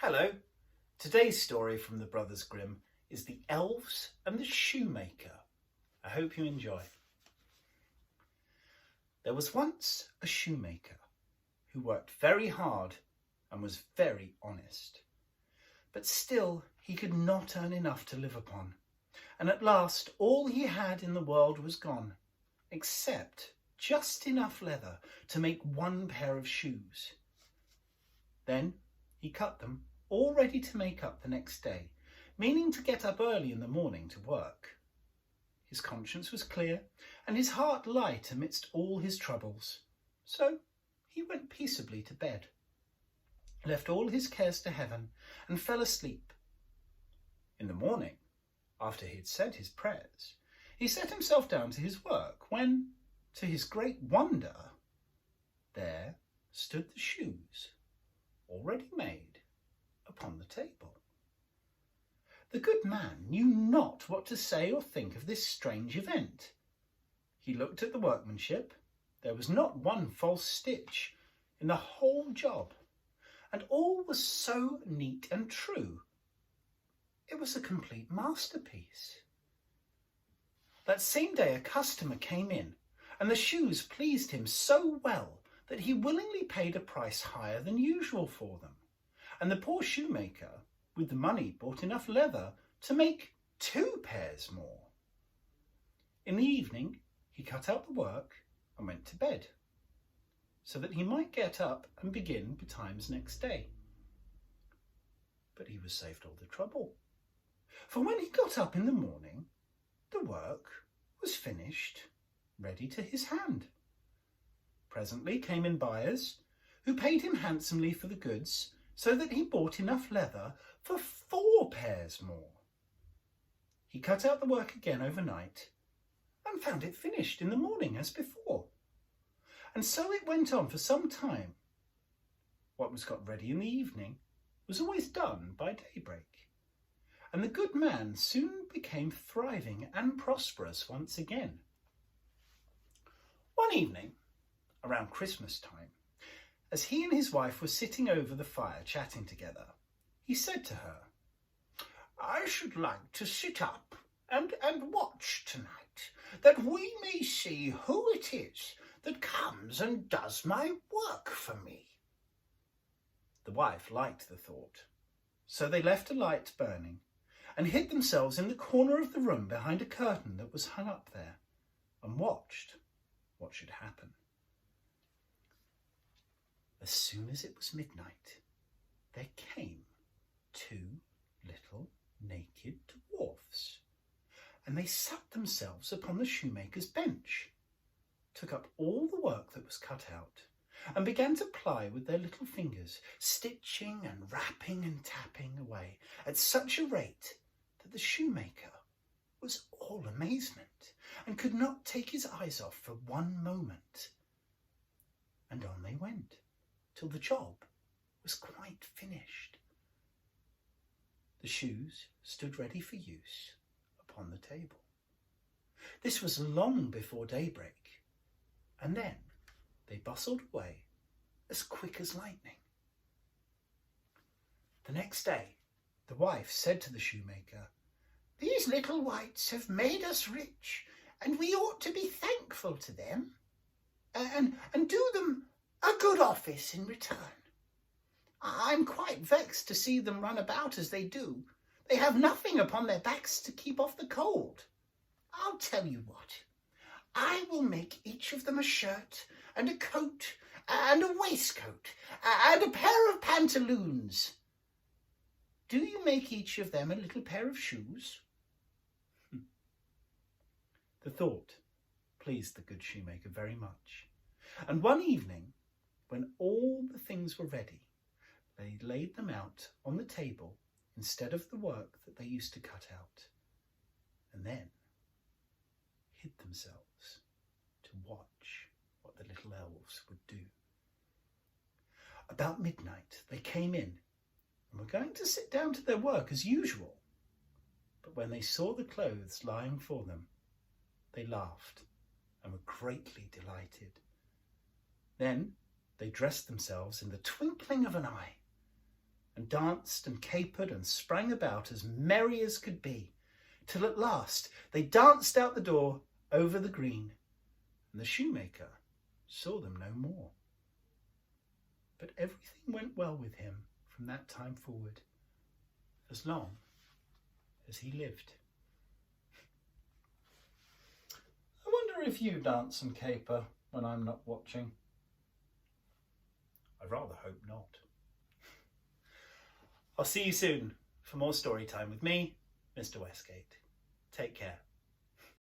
Hello. Today's story from the Brothers Grimm is The Elves and the Shoemaker. I hope you enjoy. There was once a shoemaker who worked very hard and was very honest. But still he could not earn enough to live upon, and at last all he had in the world was gone, except just enough leather to make one pair of shoes. Then he cut them, all ready to make up the next day, meaning to get up early in the morning to work. His conscience was clear and his heart light amidst all his troubles. So he went peaceably to bed, left all his cares to heaven, and fell asleep. In the morning, after he had said his prayers, he set himself down to his work when, to his great wonder, there stood the shoes, already made, upon the table. The good man knew not what to say or think of this strange event. He looked at the workmanship. There was not one false stitch in the whole job, and all was so neat and true. It was a complete masterpiece. That same day a customer came in, and the shoes pleased him so well that he willingly paid a price higher than usual for them. And the poor shoemaker, with the money, bought enough leather to make 2 pairs more. In the evening, he cut out the work and went to bed, so that he might get up and begin betimes next day. But he was saved all the trouble, for when he got up in the morning, the work was finished, ready to his hand. Presently came in buyers, who paid him handsomely for the goods, so that he bought enough leather for 4 pairs more. He cut out the work again overnight and found it finished in the morning as before. And so it went on for some time. What was got ready in the evening was always done by daybreak, and the good man soon became thriving and prosperous once again. One evening, around Christmas time, as he and his wife were sitting over the fire chatting together, he said to her, "I should like to sit up and watch tonight, that we may see who it is that comes and does my work for me." The wife liked the thought, so they left a light burning and hid themselves in the corner of the room behind a curtain that was hung up there, and watched what should happen. As soon as it was midnight, there came 2 little naked dwarfs, and they sat themselves upon the shoemaker's bench, took up all the work that was cut out, and began to ply with their little fingers, stitching and rapping and tapping away at such a rate that the shoemaker was all amazement, and could not take his eyes off for one moment. And on they went, till the job was quite finished. The shoes stood ready for use upon the table. This was long before daybreak, and then they bustled away as quick as lightning. The next day, the wife said to the shoemaker, "These little wights have made us rich, and we ought to be thankful to them, and do them a good office in return. I'm quite vexed to see them run about as they do. They have nothing upon their backs to keep off the cold. I'll tell you what, I will make each of them a shirt and a coat and a waistcoat and a pair of pantaloons. Do you make each of them a little pair of shoes?" The thought pleased the good shoemaker very much, and one evening, when all the things were ready, they laid them out on the table instead of the work that they used to cut out, and then hid themselves to watch what the little elves would do. About midnight they came in and were going to sit down to their work as usual, but when they saw the clothes lying for them, they laughed and were greatly delighted. Then they dressed themselves in the twinkling of an eye and danced and capered and sprang about as merry as could be, till at last they danced out the door over the green, and the shoemaker saw them no more. But everything went well with him from that time forward, as long as he lived. I wonder if you dance and caper when I'm not watching. I rather hope not. I'll see you soon for more story time with me, Mr. Westgate. Take care.